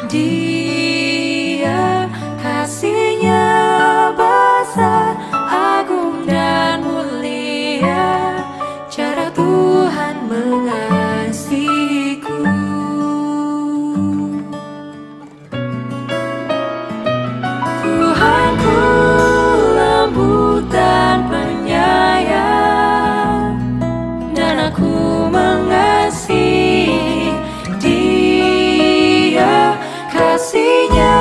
Dia kasihnya besar, agung dan mulia, cara Tuhan mengasihiku. Tuhanku lembut dan penyayang, dan aku mengasihi Dia. Kasihnya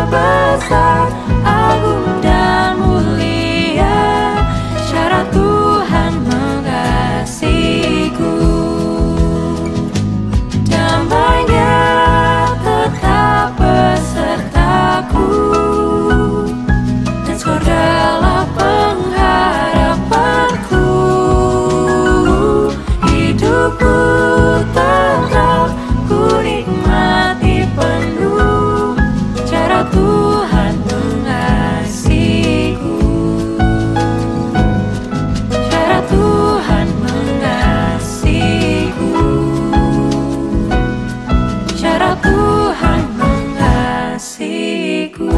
besar, agung dan mulia, cara Tuhan mengasihiku. Damai-Nya tetap besertaku, dan surgalah pengharapanku. Hidupku tetap ku nikmati penuh, cara Tuhan mengasihiku, cara Tuhan mengasihiku, cara Tuhan mengasihiku.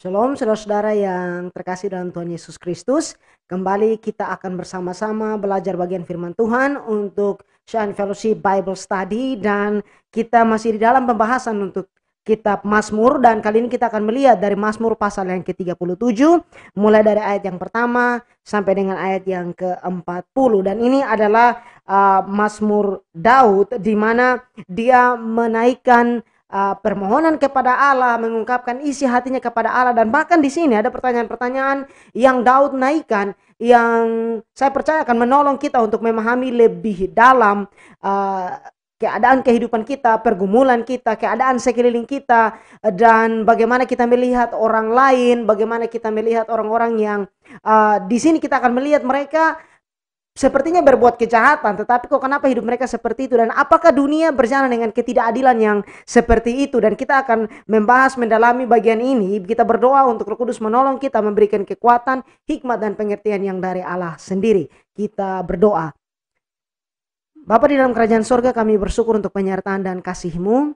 Shalom saudara-saudara yang terkasih dalam Tuhan Yesus Kristus. Kembali kita akan bersama-sama belajar bagian firman Tuhan untuk Shine Fellowship Bible Study. Dan kita masih di dalam pembahasan untuk kitab Mazmur. Dan kali ini kita akan melihat dari Mazmur pasal yang ke-37. Mulai dari ayat yang pertama sampai dengan ayat yang ke-40. Dan ini adalah Mazmur Daud, di mana dia menaikkan permohonan kepada Allah, mengungkapkan isi hatinya kepada Allah. Dan bahkan di sini ada pertanyaan-pertanyaan yang Daud naikkan, yang saya percaya akan menolong kita untuk memahami lebih dalam keadaan kehidupan kita, pergumulan kita, keadaan sekeliling kita, dan bagaimana kita melihat orang lain, bagaimana kita melihat orang-orang yang di sini kita akan melihat mereka sepertinya berbuat kejahatan, tetapi kok kenapa hidup mereka seperti itu, dan apakah dunia berjalan dengan ketidakadilan yang seperti itu. Dan kita akan membahas, mendalami bagian ini. Kita berdoa untuk Roh Kudus menolong kita, memberikan kekuatan, hikmat dan pengertian yang dari Allah sendiri. Kita berdoa. Bapa di dalam kerajaan sorga, kami bersyukur untuk penyertaan dan kasih-Mu.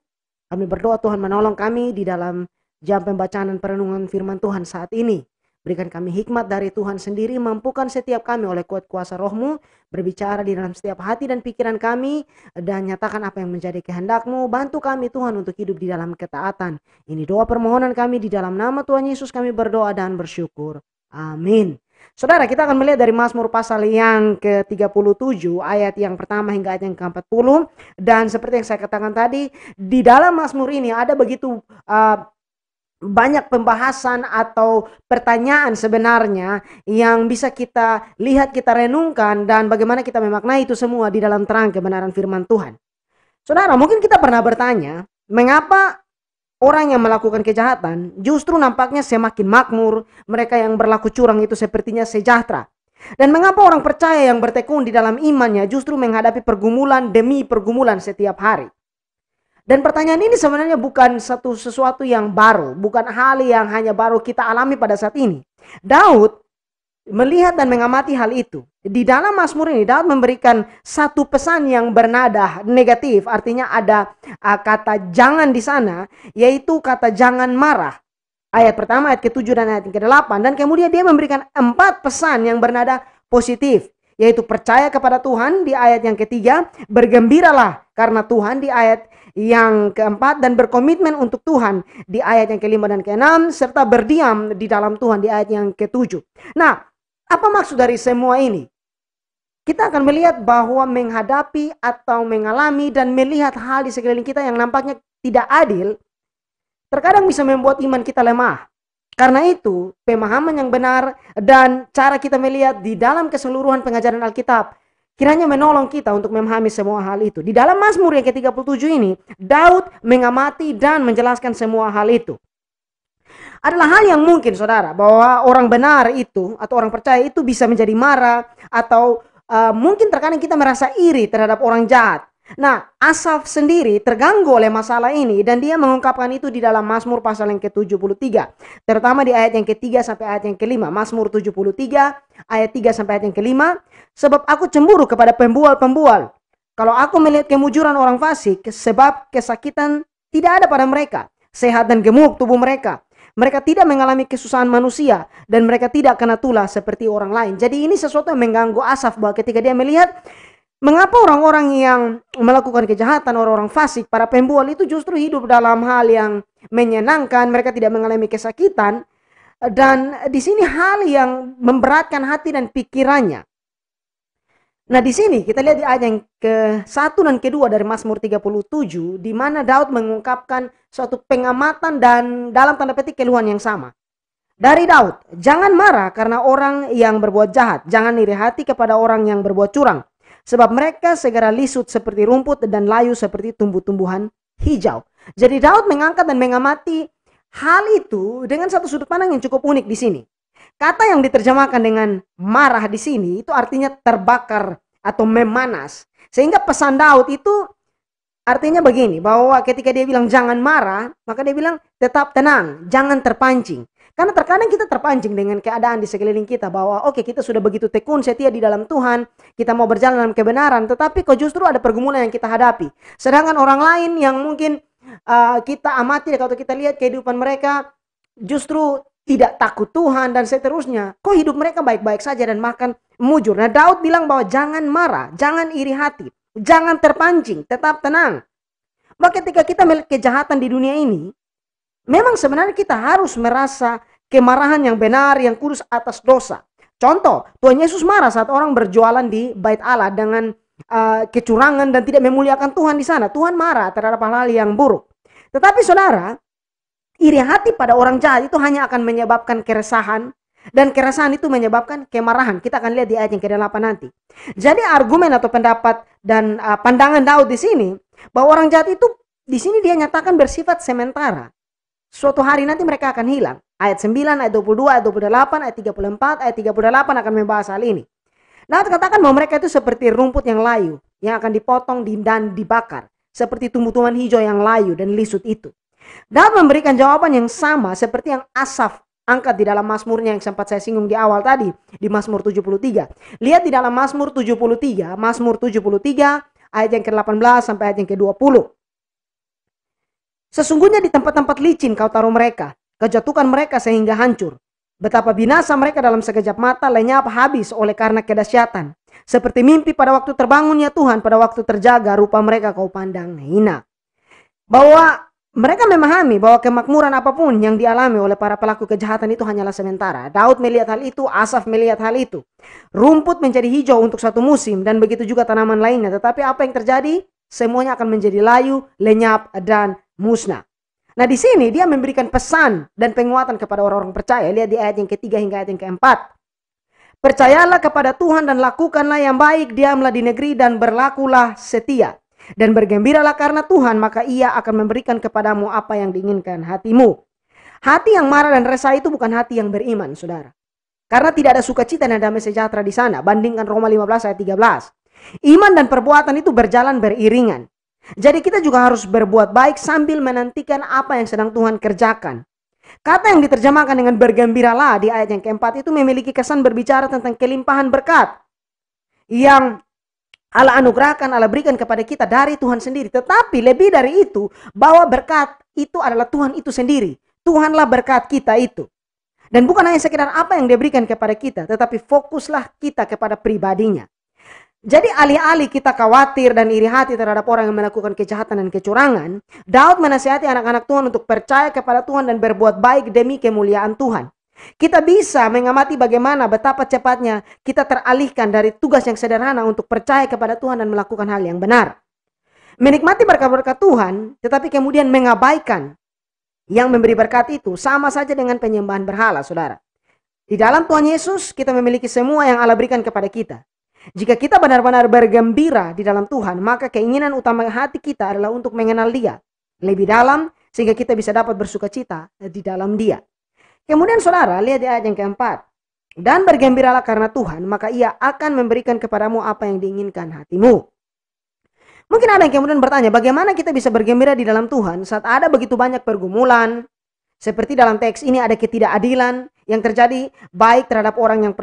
Kami berdoa Tuhan menolong kami di dalam jam pembacaan dan perenungan firman Tuhan saat ini. Berikan kami hikmat dari Tuhan sendiri, mampukan setiap kami oleh kuat kuasa Roh-Mu, berbicara di dalam setiap hati dan pikiran kami, dan nyatakan apa yang menjadi kehendak-Mu. Bantu kami Tuhan untuk hidup di dalam ketaatan. Ini doa permohonan kami di dalam nama Tuhan Yesus kami berdoa dan bersyukur. Amin. Saudara, kita akan melihat dari Mazmur pasal yang ke-37, ayat yang pertama hingga ayat yang ke-40. Dan seperti yang saya katakan tadi, di dalam Mazmur ini ada begitu banyak pembahasan atau pertanyaan sebenarnya yang bisa kita lihat, kita renungkan, dan bagaimana kita memaknai itu semua di dalam terang kebenaran firman Tuhan. Saudara, mungkin kita pernah bertanya, mengapa orang yang melakukan kejahatan justru nampaknya semakin makmur, mereka yang berlaku curang itu sepertinya sejahtera. Dan mengapa orang percaya yang bertekun di dalam imannya justru menghadapi pergumulan demi pergumulan setiap hari. Dan pertanyaan ini sebenarnya bukan sesuatu yang baru, bukan hal yang hanya baru kita alami pada saat ini. Daud melihat dan mengamati hal itu. Di dalam Mazmur ini Daud memberikan satu pesan yang bernada negatif, artinya ada kata jangan di sana, yaitu kata jangan marah. Ayat pertama, ayat ke-7 dan ayat ke-8. Dan kemudian dia memberikan 4 pesan yang bernada positif, yaitu percaya kepada Tuhan di ayat yang ketiga, bergembiralah karena Tuhan di ayat yang keempat, dan berkomitmen untuk Tuhan di ayat yang kelima dan keenam, serta berdiam di dalam Tuhan di ayat yang ketujuh. Nah, apa maksud dari semua ini? Kita akan melihat bahwa menghadapi atau mengalami dan melihat hal di sekeliling kita yang nampaknya tidak adil, terkadang bisa membuat iman kita lemah. Karena itu, pemahaman yang benar dan cara kita melihat di dalam keseluruhan pengajaran Alkitab kiranya menolong kita untuk memahami semua hal itu. Di dalam Mazmur yang ke-37 ini, Daud mengamati dan menjelaskan semua hal itu. Adalah hal yang mungkin saudara, bahwa orang benar itu atau orang percaya itu bisa menjadi marah atau mungkin terkadang kita merasa iri terhadap orang jahat. Nah, Asaf sendiri terganggu oleh masalah ini dan dia mengungkapkan itu di dalam Mazmur pasal yang ke-73. Terutama di ayat yang ketiga sampai ayat yang kelima. Mazmur 73 ayat 3 sampai ayat yang kelima. Sebab aku cemburu kepada pembual-pembual. Kalau aku melihat kemujuran orang fasik, sebab kesakitan tidak ada pada mereka. Sehat dan gemuk tubuh mereka. Mereka tidak mengalami kesusahan manusia dan mereka tidak kena tulah seperti orang lain. Jadi ini sesuatu yang mengganggu Asaf, bahwa ketika dia melihat mengapa orang-orang yang melakukan kejahatan, orang-orang fasik, para pembual itu justru hidup dalam hal yang menyenangkan, mereka tidak mengalami kesakitan. Dan di sini hal yang memberatkan hati dan pikirannya. Nah, di sini kita lihat di ayat yang ke-1 dan ke-2 dari Mazmur 37, di mana Daud mengungkapkan suatu pengamatan dan dalam tanda petik keluhan yang sama. Dari Daud, jangan marah karena orang yang berbuat jahat, jangan iri hati kepada orang yang berbuat curang, sebab mereka segera lisut seperti rumput dan layu seperti tumbuh-tumbuhan hijau. Jadi Daud mengangkat dan mengamati hal itu dengan satu sudut pandang yang cukup unik di sini. Kata yang diterjemahkan dengan marah di sini itu artinya terbakar atau memanas. Sehingga pesan Daud itu artinya begini, bahwa ketika dia bilang jangan marah, maka dia bilang tetap tenang, jangan terpancing. Karena terkadang kita terpancing dengan keadaan di sekeliling kita, bahwa oke, kita sudah begitu tekun setia di dalam Tuhan, kita mau berjalan dalam kebenaran, tetapi kok justru ada pergumulan yang kita hadapi. Sedangkan orang lain yang mungkin kita amati atau kita lihat kehidupan mereka justru tidak takut Tuhan dan seterusnya, kok hidup mereka baik-baik saja dan makan mujur. Nah, Daud bilang bahwa jangan marah, jangan iri hati, jangan terpancing, tetap tenang. Bahwa ketika kita melihat kejahatan di dunia ini, memang sebenarnya kita harus merasa kemarahan yang benar, yang kudus atas dosa. Contoh, Tuhan Yesus marah saat orang berjualan di Bait Allah dengan kecurangan dan tidak memuliakan Tuhan di sana. Tuhan marah terhadap hal-hal yang buruk. Tetapi saudara, iri hati pada orang jahat itu hanya akan menyebabkan keresahan, dan keresahan itu menyebabkan kemarahan. Kita akan lihat di ayat yang ke-8 nanti. Jadi argumen atau pendapat dan pandangan Daud di sini, bahwa orang jahat itu di sini dia nyatakan bersifat sementara. Suatu hari nanti mereka akan hilang. Ayat 9, ayat 22, ayat 28, ayat 34, ayat 38 akan membahas hal ini. Daud katakan bahwa mereka itu seperti rumput yang layu, yang akan dipotong dan dibakar. Seperti tumbuh-tumbuhan hijau yang layu dan lisut itu. Daud memberikan jawaban yang sama seperti yang Asaf angkat di dalam Mazmurnya yang sempat saya singgung di awal tadi, di Mazmur 73. Lihat di dalam Mazmur 73, ayat yang ke-18 sampai ayat yang ke-20. Sesungguhnya di tempat-tempat licin kau taruh mereka, kau jatuhkan mereka sehingga hancur. Betapa binasa mereka dalam sekejap mata, lenyap habis oleh karena kedahsyatan. Seperti mimpi pada waktu terbangunnya Tuhan, pada waktu terjaga rupa mereka kau pandang hina. Bahwa mereka memahami bahwa kemakmuran apapun yang dialami oleh para pelaku kejahatan itu hanyalah sementara. Daud melihat hal itu, Asaf melihat hal itu. Rumput menjadi hijau untuk satu musim dan begitu juga tanaman lainnya. Tetapi apa yang terjadi? Semuanya akan menjadi layu, lenyap, dan musnah. Nah, di sini dia memberikan pesan dan penguatan kepada orang-orang percaya. Lihat di ayat yang ketiga hingga ayat yang keempat. Percayalah kepada Tuhan dan lakukanlah yang baik, diamlah di negeri dan berlakulah setia. Dan bergembiralah karena Tuhan, maka ia akan memberikan kepadamu apa yang diinginkan hatimu. Hati yang marah dan resah itu bukan hati yang beriman, saudara. Karena tidak ada sukacita dan damai sejahtera di sana. Bandingkan Roma 15 ayat 13. Iman dan perbuatan itu berjalan beriringan. Jadi kita juga harus berbuat baik sambil menantikan apa yang sedang Tuhan kerjakan. Kata yang diterjemahkan dengan bergembiralah di ayat yang keempat itu memiliki kesan berbicara tentang kelimpahan berkat yang Allah anugerahkan, Allah berikan kepada kita dari Tuhan sendiri. Tetapi lebih dari itu, bahwa berkat itu adalah Tuhan itu sendiri. Tuhanlah berkat kita itu. Dan bukan hanya sekedar apa yang dia berikan kepada kita, tetapi fokuslah kita kepada pribadinya. Jadi alih-alih kita khawatir dan iri hati terhadap orang yang melakukan kejahatan dan kecurangan, Daud menasihati anak-anak Tuhan untuk percaya kepada Tuhan dan berbuat baik demi kemuliaan Tuhan. Kita bisa mengamati bagaimana betapa cepatnya kita teralihkan dari tugas yang sederhana untuk percaya kepada Tuhan dan melakukan hal yang benar. Menikmati berkat-berkat Tuhan, tetapi kemudian mengabaikan yang memberi berkat itu sama saja dengan penyembahan berhala, saudara. Di dalam Tuhan Yesus kita memiliki semua yang Allah berikan kepada kita. Jika kita benar-benar bergembira di dalam Tuhan, maka keinginan utama hati kita adalah untuk mengenal Dia lebih dalam, sehingga kita bisa dapat bersukacita di dalam Dia. Kemudian saudara, lihat di ayat yang keempat. Dan bergembiralah karena Tuhan, maka ia akan memberikan kepadamu apa yang diinginkan hatimu. Mungkin ada yang kemudian bertanya, bagaimana kita bisa bergembira di dalam Tuhan saat ada begitu banyak pergumulan? Seperti dalam teks ini ada ketidakadilan yang terjadi baik terhadap orang yang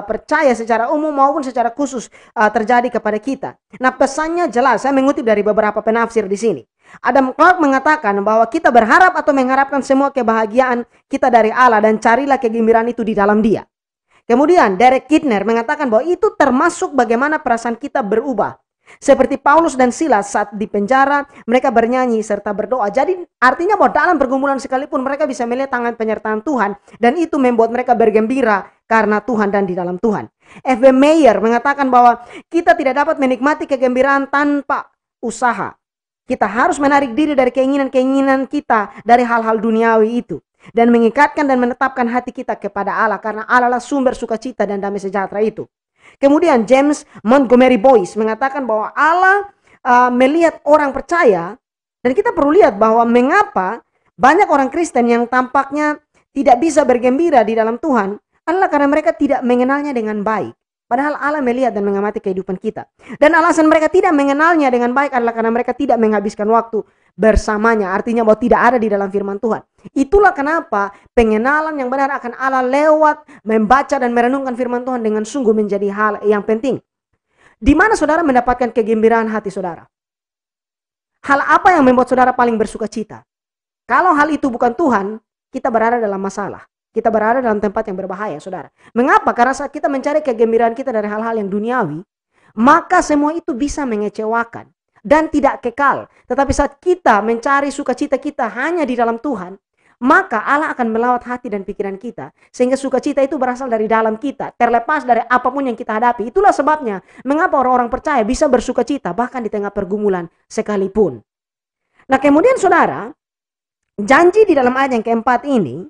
percaya secara umum maupun secara khusus terjadi kepada kita. Nah, pesannya jelas, saya mengutip dari beberapa penafsir di sini. Adam Clarke mengatakan bahwa kita berharap atau mengharapkan semua kebahagiaan kita dari Allah dan carilah kegembiraan itu di dalam Dia. Kemudian Derek Kidner mengatakan bahwa itu termasuk bagaimana perasaan kita berubah. Seperti Paulus dan Silas saat di penjara, mereka bernyanyi serta berdoa. Jadi artinya bahwa dalam pergumulan sekalipun mereka bisa melihat tangan penyertaan Tuhan. Dan itu membuat mereka bergembira karena Tuhan dan di dalam Tuhan. F.B. Meyer mengatakan bahwa kita tidak dapat menikmati kegembiraan tanpa usaha. Kita harus menarik diri dari keinginan-keinginan kita dari hal-hal duniawi itu. Dan mengikatkan dan menetapkan hati kita kepada Allah. Karena Allah lah sumber sukacita dan damai sejahtera itu. Kemudian James Montgomery Boyce mengatakan bahwa Allah melihat orang percaya, dan kita perlu lihat bahwa mengapa banyak orang Kristen yang tampaknya tidak bisa bergembira di dalam Tuhan adalah karena mereka tidak mengenalnya dengan baik. Padahal Allah melihat dan mengamati kehidupan kita. Dan alasan mereka tidak mengenalnya dengan baik adalah karena mereka tidak menghabiskan waktu bersamanya. Artinya bahwa tidak ada di dalam firman Tuhan. Itulah kenapa pengenalan yang benar akan Allah lewat membaca dan merenungkan firman Tuhan dengan sungguh menjadi hal yang penting. Di mana saudara mendapatkan kegembiraan hati saudara? Hal apa yang membuat saudara paling bersuka cita? Kalau hal itu bukan Tuhan, kita berada dalam masalah. Kita berada dalam tempat yang berbahaya, saudara. Mengapa? Karena saat kita mencari kegembiraan kita dari hal-hal yang duniawi, maka semua itu bisa mengecewakan dan tidak kekal. Tetapi saat kita mencari sukacita kita hanya di dalam Tuhan, maka Allah akan melawat hati dan pikiran kita. Sehingga sukacita itu berasal dari dalam kita, terlepas dari apapun yang kita hadapi. Itulah sebabnya mengapa orang-orang percaya bisa bersukacita bahkan di tengah pergumulan sekalipun. Nah, kemudian saudara, janji di dalam ayat yang keempat ini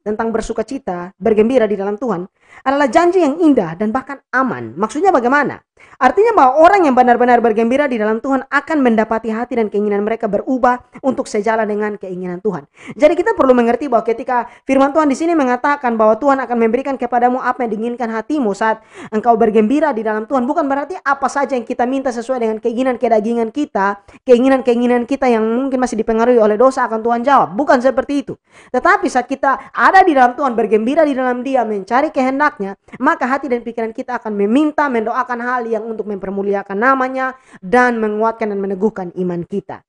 tentang bersukacita, bergembira di dalam Tuhan adalah janji yang indah dan bahkan aman. Maksudnya bagaimana? Artinya bahwa orang yang benar-benar bergembira di dalam Tuhan akan mendapati hati dan keinginan mereka berubah untuk sejalan dengan keinginan Tuhan. Jadi kita perlu mengerti bahwa ketika firman Tuhan di sini mengatakan bahwa Tuhan akan memberikan kepadamu apa yang diinginkan hatimu saat engkau bergembira di dalam Tuhan, bukan berarti apa saja yang kita minta sesuai dengan keinginan kedagingan kita, keinginan kita yang mungkin masih dipengaruhi oleh dosa akan Tuhan jawab. Bukan seperti itu. Tetapi saat kita ada di dalam Tuhan, bergembira di dalam Dia, mencari kehendaknya, maka hati dan pikiran kita akan meminta, mendoakan hal yang untuk mempermuliakan namanya dan menguatkan dan meneguhkan iman kita.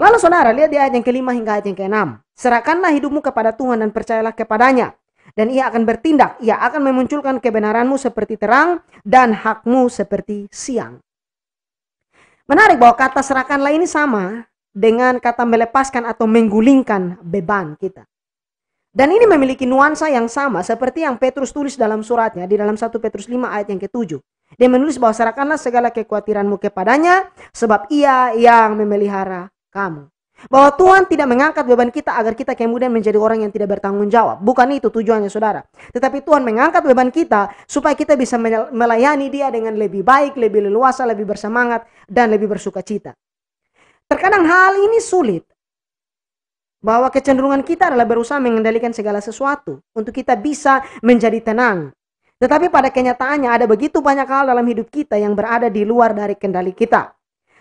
Lalu saudara, lihat di ayat yang kelima hingga ayat yang keenam. Serahkanlah hidupmu kepada Tuhan dan percayalah kepadanya. Dan Ia akan bertindak, Ia akan memunculkan kebenaranmu seperti terang dan hakmu seperti siang. Menarik bahwa kata serahkanlah ini sama dengan kata melepaskan atau menggulingkan beban kita. Dan ini memiliki nuansa yang sama seperti yang Petrus tulis dalam suratnya di dalam 1 Petrus 5 ayat yang ke-7. Dia menulis bahwa serahkanlah segala kekhawatiranmu kepadanya sebab Ia yang memelihara kamu. Bahwa Tuhan tidak mengangkat beban kita agar kita kemudian menjadi orang yang tidak bertanggung jawab. Bukan itu tujuannya saudara. Tetapi Tuhan mengangkat beban kita supaya kita bisa melayani Dia dengan lebih baik, lebih leluasa, lebih bersemangat, dan lebih bersukacita. Terkadang hal ini sulit. Bahwa kecenderungan kita adalah berusaha mengendalikan segala sesuatu untuk kita bisa menjadi tenang. Tetapi pada kenyataannya ada begitu banyak hal dalam hidup kita yang berada di luar dari kendali kita.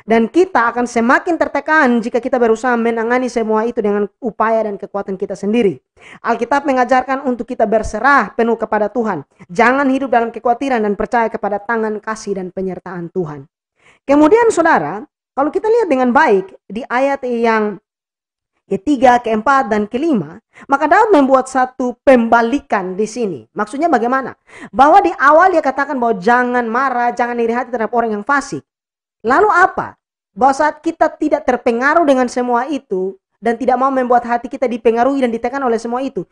Dan kita akan semakin tertekan jika kita berusaha menangani semua itu dengan upaya dan kekuatan kita sendiri. Alkitab mengajarkan untuk kita berserah penuh kepada Tuhan. Jangan hidup dalam kekhawatiran dan percaya kepada tangan kasih dan penyertaan Tuhan. Kemudian saudara, kalau kita lihat dengan baik di ayat yang ketiga, keempat, dan kelima, maka Daud membuat satu pembalikan di sini. Maksudnya bagaimana? Bahwa di awal dia katakan bahwa jangan marah, jangan iri hati terhadap orang yang fasik. Lalu apa? Bahwa saat kita tidak terpengaruh dengan semua itu, dan tidak mau membuat hati kita dipengaruhi dan ditekan oleh semua itu,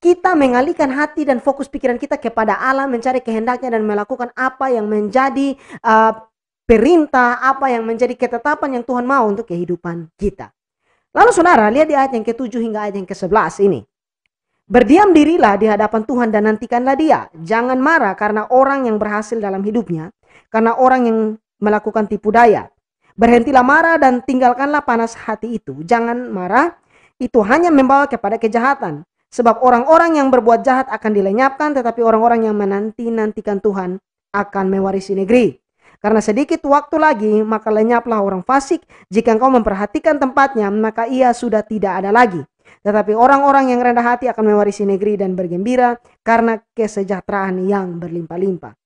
kita mengalihkan hati dan fokus pikiran kita kepada Allah, mencari kehendaknya dan melakukan apa yang menjadi perintah, apa yang menjadi ketetapan yang Tuhan mau untuk kehidupan kita. Lalu saudara, lihat di ayat yang ke-7 hingga ayat yang ke-11 ini. Berdiam dirilah di hadapan Tuhan dan nantikanlah Dia. Jangan marah karena orang yang berhasil dalam hidupnya, karena orang yang melakukan tipu daya. Berhentilah marah dan tinggalkanlah panas hati itu. Jangan marah, itu hanya membawa kepada kejahatan. Sebab orang-orang yang berbuat jahat akan dilenyapkan, tetapi orang-orang yang menanti-nantikan Tuhan akan mewarisi negeri. Karena sedikit waktu lagi, maka lenyaplah orang fasik. Jika engkau memperhatikan tempatnya, maka ia sudah tidak ada lagi. Tetapi orang-orang yang rendah hati akan mewarisi negeri dan bergembira karena kesejahteraan yang berlimpah-limpah.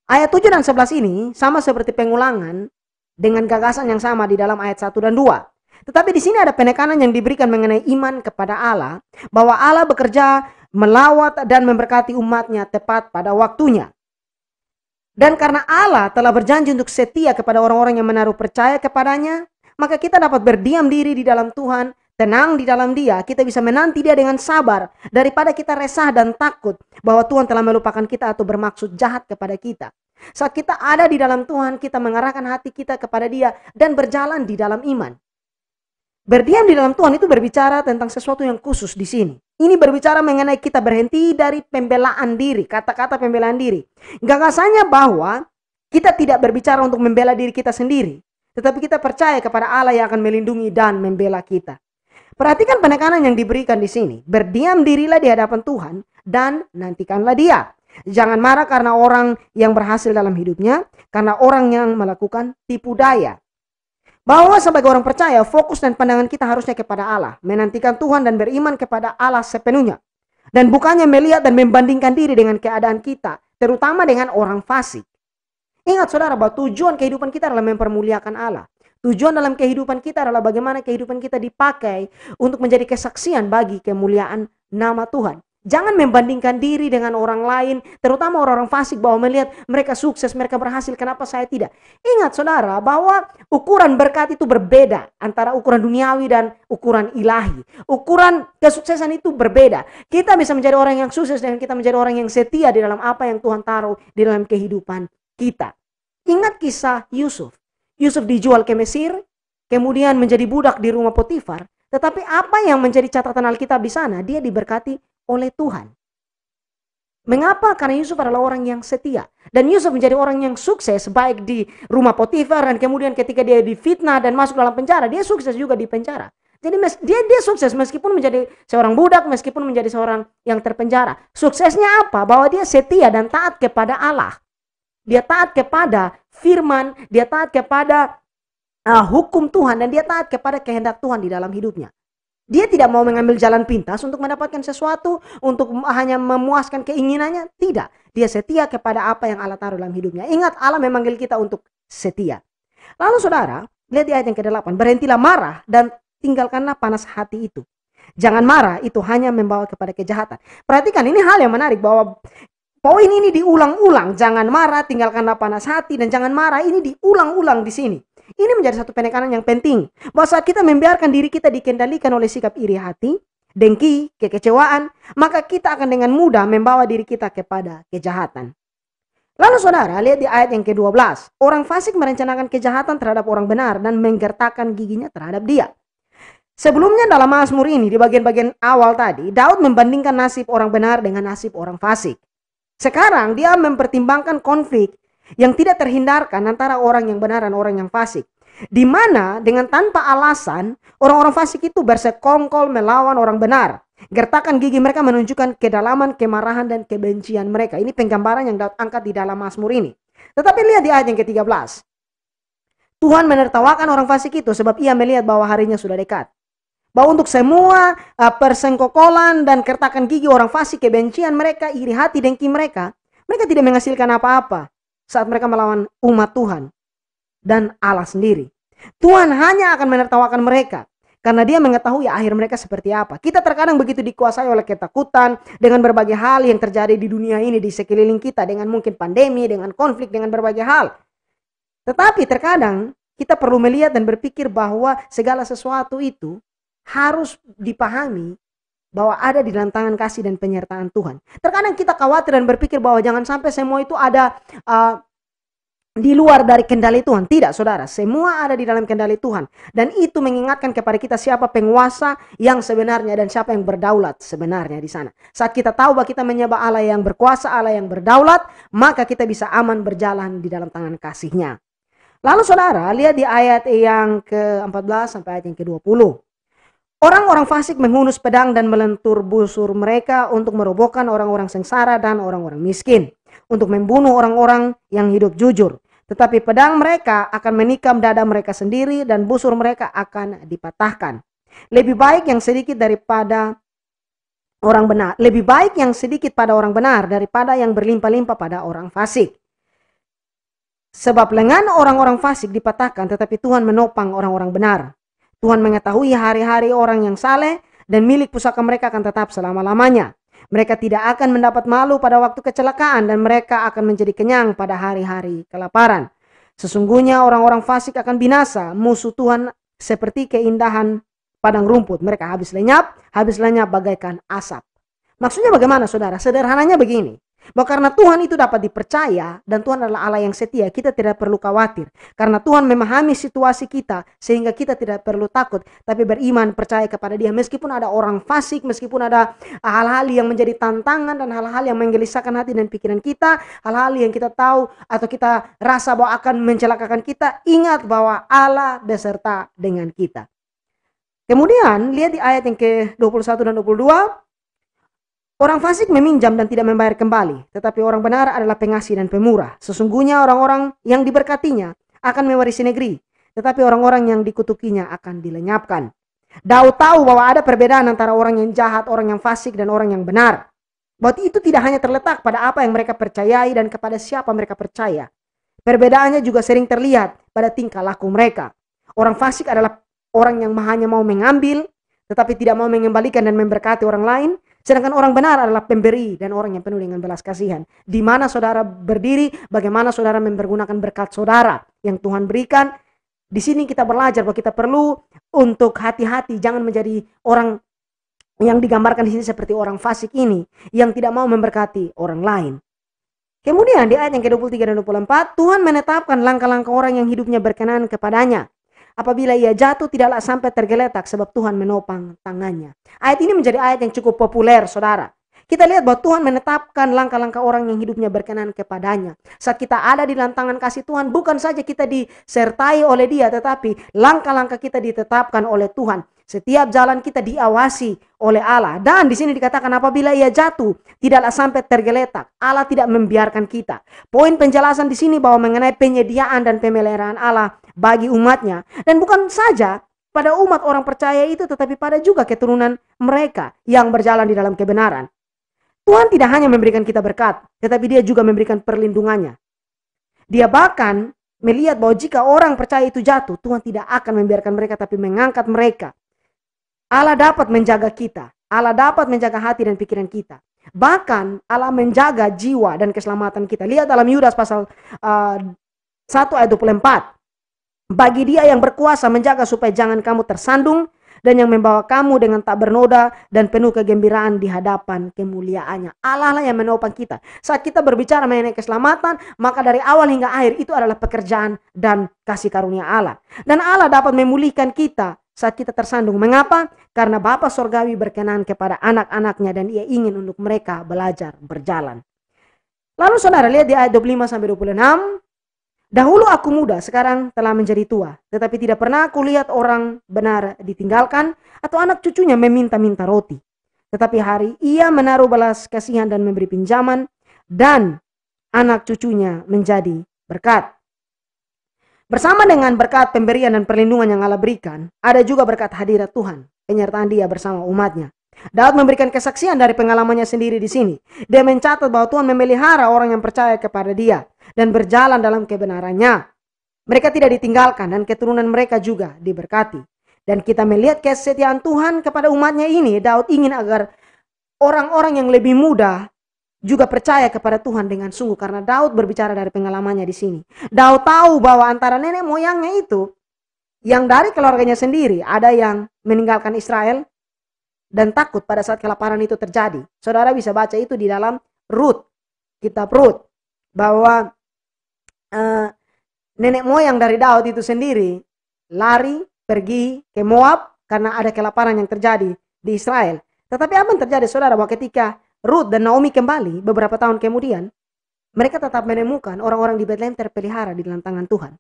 Ayat 7 dan 11 ini sama seperti pengulangan dengan gagasan yang sama di dalam ayat 1 dan 2. Tetapi di sini ada penekanan yang diberikan mengenai iman kepada Allah, bahwa Allah bekerja melawat dan memberkati umatnya tepat pada waktunya. Dan karena Allah telah berjanji untuk setia kepada orang-orang yang menaruh percaya kepadanya, maka kita dapat berdiam diri di dalam Tuhan, tenang di dalam Dia. Kita bisa menanti Dia dengan sabar daripada kita resah dan takut bahwa Tuhan telah melupakan kita atau bermaksud jahat kepada kita. Saat kita ada di dalam Tuhan, kita mengarahkan hati kita kepada Dia dan berjalan di dalam iman. Berdiam di dalam Tuhan itu berbicara tentang sesuatu yang khusus di sini. Ini berbicara mengenai kita berhenti dari pembelaan diri, kata-kata pembelaan diri. Gagasannya bahwa kita tidak berbicara untuk membela diri kita sendiri, tetapi kita percaya kepada Allah yang akan melindungi dan membela kita. Perhatikan penekanan yang diberikan di sini. Berdiam dirilah di hadapan Tuhan dan nantikanlah Dia. Jangan marah karena orang yang berhasil dalam hidupnya, karena orang yang melakukan tipu daya. Bahwa sebagai orang percaya, fokus dan pandangan kita harusnya kepada Allah. Menantikan Tuhan dan beriman kepada Allah sepenuhnya. Dan bukannya melihat dan membandingkan diri dengan keadaan kita, terutama dengan orang fasik. Ingat saudara bahwa tujuan kehidupan kita adalah mempermuliakan Allah. Tujuan dalam kehidupan kita adalah bagaimana kehidupan kita dipakai untuk menjadi kesaksian bagi kemuliaan nama Tuhan. Jangan membandingkan diri dengan orang lain, terutama orang-orang fasik, bahwa melihat mereka sukses, mereka berhasil, kenapa saya tidak? Ingat saudara bahwa ukuran berkat itu berbeda antara ukuran duniawi dan ukuran ilahi. Ukuran kesuksesan itu berbeda. Kita bisa menjadi orang yang sukses dan kita menjadi orang yang setia di dalam apa yang Tuhan taruh di dalam kehidupan kita. Ingat kisah Yusuf. Yusuf dijual ke Mesir, kemudian menjadi budak di rumah Potifar. Tetapi apa yang menjadi catatan Alkitab di sana? Dia diberkati oleh Tuhan. Mengapa? Karena Yusuf adalah orang yang setia. Dan Yusuf menjadi orang yang sukses baik di rumah Potifar dan kemudian ketika dia difitnah dan masuk dalam penjara, dia sukses juga di penjara. Jadi dia sukses meskipun menjadi seorang budak, meskipun menjadi seorang yang terpenjara. Suksesnya apa? Bahwa dia setia dan taat kepada Allah. Dia taat kepada firman, dia taat kepada hukum Tuhan, dan dia taat kepada kehendak Tuhan di dalam hidupnya. Dia tidak mau mengambil jalan pintas untuk mendapatkan sesuatu, untuk hanya memuaskan keinginannya. Tidak. Dia setia kepada apa yang Allah taruh dalam hidupnya. Ingat, Allah memanggil kita untuk setia. Lalu saudara, lihat di ayat yang ke-8. Berhentilah marah dan tinggalkanlah panas hati itu. Jangan marah, itu hanya membawa kepada kejahatan. Perhatikan, ini hal yang menarik bahwa poin ini diulang-ulang. Jangan marah, tinggalkanlah panas hati, dan jangan marah ini diulang-ulang di sini. Ini menjadi satu penekanan yang penting. Bahwa saat kita membiarkan diri kita dikendalikan oleh sikap iri hati, dengki, kekecewaan, maka kita akan dengan mudah membawa diri kita kepada kejahatan. Lalu saudara, lihat di ayat yang ke-12. Orang fasik merencanakan kejahatan terhadap orang benar dan menggertakkan giginya terhadap dia. Sebelumnya dalam Mazmur ini, di bagian-bagian awal tadi, Daud membandingkan nasib orang benar dengan nasib orang fasik. Sekarang dia mempertimbangkan konflik yang tidak terhindarkan antara orang yang benar dan orang yang fasik. Di mana dengan tanpa alasan orang-orang fasik itu bersekongkol melawan orang benar. Gertakan gigi mereka menunjukkan kedalaman, kemarahan, dan kebencian mereka. Ini penggambaran yang Daud angkat di dalam Mazmur ini. Tetapi lihat di ayat yang ke-13. Tuhan menertawakan orang fasik itu sebab ia melihat bahwa harinya sudah dekat. Bahwa untuk semua persengkokolan dan kertakan gigi orang fasik, kebencian mereka, iri hati, dengki mereka tidak menghasilkan apa-apa saat mereka melawan umat Tuhan dan Allah sendiri. Tuhan hanya akan menertawakan mereka karena dia mengetahui akhir mereka seperti apa. Kita terkadang begitu dikuasai oleh ketakutan dengan berbagai hal yang terjadi di dunia ini, di sekeliling kita, dengan mungkin pandemi, dengan konflik, dengan berbagai hal. Tetapi terkadang kita perlu melihat dan berpikir bahwa segala sesuatu itu harus dipahami bahwa ada di dalam tangan kasih dan penyertaan Tuhan. Terkadang kita khawatir dan berpikir bahwa jangan sampai semua itu ada di luar dari kendali Tuhan. Tidak saudara, semua ada di dalam kendali Tuhan. Dan itu mengingatkan kepada kita siapa penguasa yang sebenarnya dan siapa yang berdaulat sebenarnya di sana. Saat kita tahu bahwa kita menyembah Allah yang berkuasa, Allah yang berdaulat, maka kita bisa aman berjalan di dalam tangan kasih-Nya. Lalu saudara, lihat di ayat yang ke-14 sampai ayat yang ke-20. Orang-orang fasik menghunus pedang dan melentur busur mereka untuk merobohkan orang-orang sengsara dan orang-orang miskin, untuk membunuh orang-orang yang hidup jujur. Tetapi pedang mereka akan menikam dada mereka sendiri dan busur mereka akan dipatahkan. Lebih baik yang sedikit daripada orang benar, lebih baik yang sedikit pada orang benar daripada yang berlimpah-limpah pada orang fasik. Sebab lengan orang-orang fasik dipatahkan, tetapi Tuhan menopang orang-orang benar. Tuhan mengetahui hari-hari orang yang saleh dan milik pusaka mereka akan tetap selama-lamanya. Mereka tidak akan mendapat malu pada waktu kecelakaan dan mereka akan menjadi kenyang pada hari-hari kelaparan. Sesungguhnya orang-orang fasik akan binasa, musuh Tuhan seperti keindahan padang rumput. Mereka habis lenyap bagaikan asap. Maksudnya bagaimana saudara? Sederhananya begini. Bahwa karena Tuhan itu dapat dipercaya dan Tuhan adalah Allah yang setia, kita tidak perlu khawatir. Karena Tuhan memahami situasi kita sehingga kita tidak perlu takut, tapi beriman, percaya kepada Dia. Meskipun ada orang fasik, meskipun ada hal-hal yang menjadi tantangan dan hal-hal yang menggelisahkan hati dan pikiran kita, hal-hal yang kita tahu atau kita rasa bahwa akan mencelakakan kita, ingat bahwa Allah beserta dengan kita. Kemudian lihat di ayat yang ke-21 dan 22. Orang fasik meminjam dan tidak membayar kembali, tetapi orang benar adalah pengasih dan pemurah. Sesungguhnya orang-orang yang diberkatinya akan mewarisi negeri, tetapi orang-orang yang dikutukinya akan dilenyapkan. Daud tahu bahwa ada perbedaan antara orang yang jahat, orang yang fasik, dan orang yang benar. Bahwa itu tidak hanya terletak pada apa yang mereka percayai dan kepada siapa mereka percaya. Perbedaannya juga sering terlihat pada tingkah laku mereka. Orang fasik adalah orang yang hanya mau mengambil, tetapi tidak mau mengembalikan dan memberkati orang lain. Sedangkan orang benar adalah pemberi dan orang yang penuh dengan belas kasihan. Di mana saudara berdiri, bagaimana saudara mempergunakan berkat saudara yang Tuhan berikan. Di sini kita belajar bahwa kita perlu untuk hati-hati, jangan menjadi orang yang digambarkan di sini seperti orang fasik ini yang tidak mau memberkati orang lain. Kemudian di ayat yang ke-23 dan 24, Tuhan menetapkan langkah-langkah orang yang hidupnya berkenan kepadanya. Apabila ia jatuh tidaklah sampai tergeletak sebab Tuhan menopang tangannya. Ayat ini menjadi ayat yang cukup populer saudara. Kita lihat bahwa Tuhan menetapkan langkah-langkah orang yang hidupnya berkenan kepadanya. Saat kita ada di lantangan kasih Tuhan, bukan saja kita disertai oleh Dia, tetapi langkah-langkah kita ditetapkan oleh Tuhan. Setiap jalan kita diawasi oleh Allah. Dan di sini dikatakan apabila ia jatuh, tidaklah sampai tergeletak. Allah tidak membiarkan kita. Poin penjelasan di sini bahwa mengenai penyediaan dan pemeliharaan Allah bagi umatnya. Dan bukan saja pada umat orang percaya itu, tetapi pada juga keturunan mereka yang berjalan di dalam kebenaran. Tuhan tidak hanya memberikan kita berkat, tetapi Dia juga memberikan perlindungannya. Dia bahkan melihat bahwa jika orang percaya itu jatuh, Tuhan tidak akan membiarkan mereka, tapi mengangkat mereka. Allah dapat menjaga kita. Allah dapat menjaga hati dan pikiran kita. Bahkan Allah menjaga jiwa dan keselamatan kita. Lihat dalam Yudas pasal 1 ayat 24. Bagi Dia yang berkuasa menjaga supaya jangan kamu tersandung, dan yang membawa kamu dengan tak bernoda dan penuh kegembiraan di hadapan kemuliaannya. Allah lah yang menopang kita. Saat kita berbicara mengenai keselamatan, maka dari awal hingga akhir itu adalah pekerjaan dan kasih karunia Allah. Dan Allah dapat memulihkan kita saat kita tersandung. Mengapa? Karena Bapa Sorgawi berkenan kepada anak-anaknya dan Ia ingin untuk mereka belajar berjalan. Lalu saudara lihat di ayat 25-26. Dahulu aku muda, sekarang telah menjadi tua. Tetapi tidak pernah aku lihat orang benar ditinggalkan atau anak cucunya meminta-minta roti. Tetapi hari ia menaruh balas kasihan dan memberi pinjaman, dan anak cucunya menjadi berkat. Bersama dengan berkat pemberian dan perlindungan yang Allah berikan, ada juga berkat hadirat Tuhan, penyertaan Dia bersama umatnya. Daud memberikan kesaksian dari pengalamannya sendiri di sini. Dia mencatat bahwa Tuhan memelihara orang yang percaya kepada Dia dan berjalan dalam kebenarannya. Mereka tidak ditinggalkan dan keturunan mereka juga diberkati. Dan kita melihat kesetiaan Tuhan kepada umatnya ini. Daud ingin agar orang-orang yang lebih muda juga percaya kepada Tuhan dengan sungguh, karena Daud berbicara dari pengalamannya di sini. Daud tahu bahwa antara nenek moyangnya itu, yang dari keluarganya sendiri, ada yang meninggalkan Israel dan takut pada saat kelaparan itu terjadi. Saudara bisa baca itu di dalam Rut, kitab Rut, bahwa nenek moyang dari Daud itu sendiri lari pergi ke Moab karena ada kelaparan yang terjadi di Israel. Tetapi apa yang terjadi saudara, bahwa ketika Rut dan Naomi kembali beberapa tahun kemudian, mereka tetap menemukan orang-orang di Betlehem terpelihara di dalam tangan Tuhan.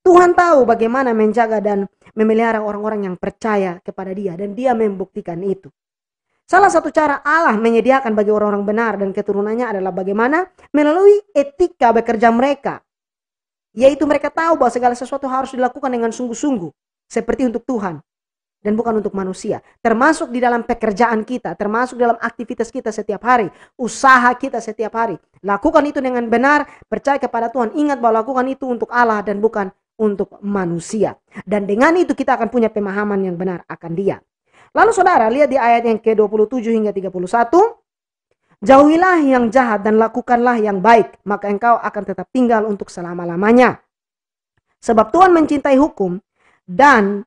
Tuhan tahu bagaimana menjaga dan memelihara orang-orang yang percaya kepada Dia, dan Dia membuktikan itu. Salah satu cara Allah menyediakan bagi orang-orang benar dan keturunannya adalah bagaimana melalui etika bekerja mereka. Yaitu mereka tahu bahwa segala sesuatu harus dilakukan dengan sungguh-sungguh. Seperti untuk Tuhan dan bukan untuk manusia. Termasuk di dalam pekerjaan kita, termasuk dalam aktivitas kita setiap hari, usaha kita setiap hari. Lakukan itu dengan benar, percaya kepada Tuhan. Ingat bahwa lakukan itu untuk Allah dan bukan untuk manusia. Dan dengan itu kita akan punya pemahaman yang benar akan Dia. Lalu saudara, lihat di ayat yang ke-27 hingga 31. Jauhilah yang jahat dan lakukanlah yang baik, maka engkau akan tetap tinggal untuk selama-lamanya. Sebab Tuhan mencintai hukum dan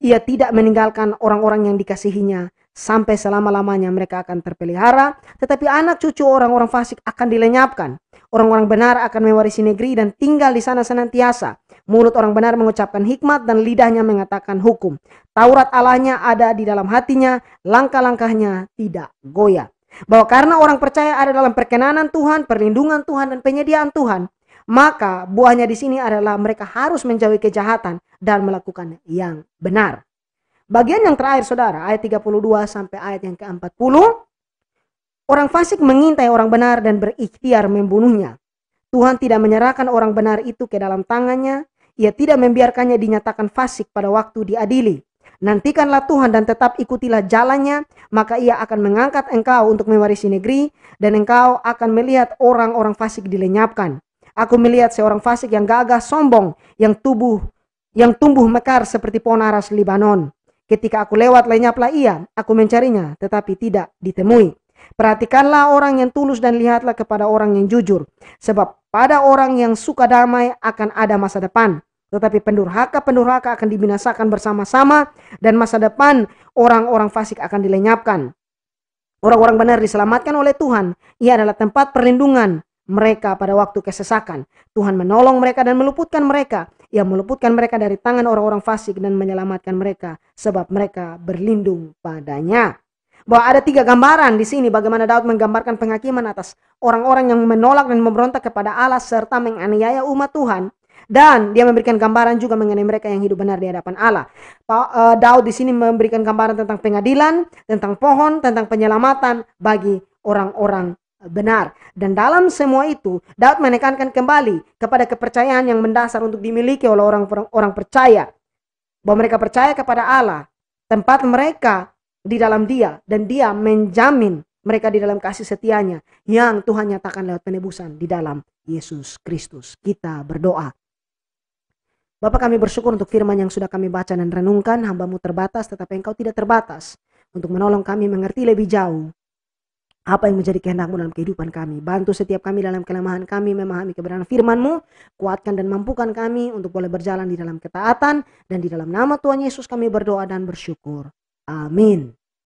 Ia tidak meninggalkan orang-orang yang dikasihinya sampai selama-lamanya. Mereka akan terpelihara, tetapi anak cucu orang-orang fasik akan dilenyapkan. Orang-orang benar akan mewarisi negeri dan tinggal di sana senantiasa. Mulut orang benar mengucapkan hikmat dan lidahnya mengatakan hukum. Taurat Allahnya ada di dalam hatinya, langkah-langkahnya tidak goyah. Bahwa karena orang percaya ada dalam perkenanan Tuhan, perlindungan Tuhan, dan penyediaan Tuhan, maka buahnya di sini adalah mereka harus menjauhi kejahatan dan melakukan yang benar. Bagian yang terakhir saudara, ayat 32 sampai ayat yang ke-40. Orang fasik mengintai orang benar dan berikhtiar membunuhnya. Tuhan tidak menyerahkan orang benar itu ke dalam tangannya. Ia tidak membiarkannya dinyatakan fasik pada waktu diadili. Nantikanlah Tuhan dan tetap ikutilah jalannya, maka Ia akan mengangkat engkau untuk mewarisi negeri, dan engkau akan melihat orang-orang fasik dilenyapkan. Aku melihat seorang fasik yang gagah sombong, yang tumbuh mekar seperti pohon aras Libanon. Ketika aku lewat, lenyaplah ia. Aku mencarinya, tetapi tidak ditemui. Perhatikanlah orang yang tulus dan lihatlah kepada orang yang jujur. Sebab pada orang yang suka damai akan ada masa depan. Tetapi pendurhaka akan dibinasakan bersama-sama, dan masa depan orang-orang fasik akan dilenyapkan. Orang-orang benar diselamatkan oleh Tuhan. Ia adalah tempat perlindungan mereka pada waktu kesesakan. Tuhan menolong mereka dan meluputkan mereka. Ia meluputkan mereka dari tangan orang-orang fasik dan menyelamatkan mereka sebab mereka berlindung padanya. Bahwa ada 3 gambaran di sini bagaimana Daud menggambarkan penghakiman atas orang-orang yang menolak dan memberontak kepada Allah serta menganiaya umat Tuhan. Dan dia memberikan gambaran juga mengenai mereka yang hidup benar di hadapan Allah. Daud di sini memberikan gambaran tentang pengadilan, tentang pohon, tentang penyelamatan bagi orang-orang benar. Dan dalam semua itu, Daud menekankan kembali kepada kepercayaan yang mendasar untuk dimiliki oleh orang percaya. Bahwa mereka percaya kepada Allah, tempat mereka di dalam Dia, dan Dia menjamin mereka di dalam kasih setianya yang Tuhan nyatakan lewat penebusan di dalam Yesus Kristus. Kita berdoa. Bapa, kami bersyukur untuk firman yang sudah kami baca dan renungkan. Hamba-Mu terbatas, tetapi Engkau tidak terbatas untuk menolong kami mengerti lebih jauh apa yang menjadi kehendak-Mu dalam kehidupan kami. Bantu setiap kami dalam kelemahan kami memahami kebenaran firman-Mu. Kuatkan dan mampukan kami untuk boleh berjalan di dalam ketaatan. Dan di dalam nama Tuhan Yesus kami berdoa dan bersyukur. Amin.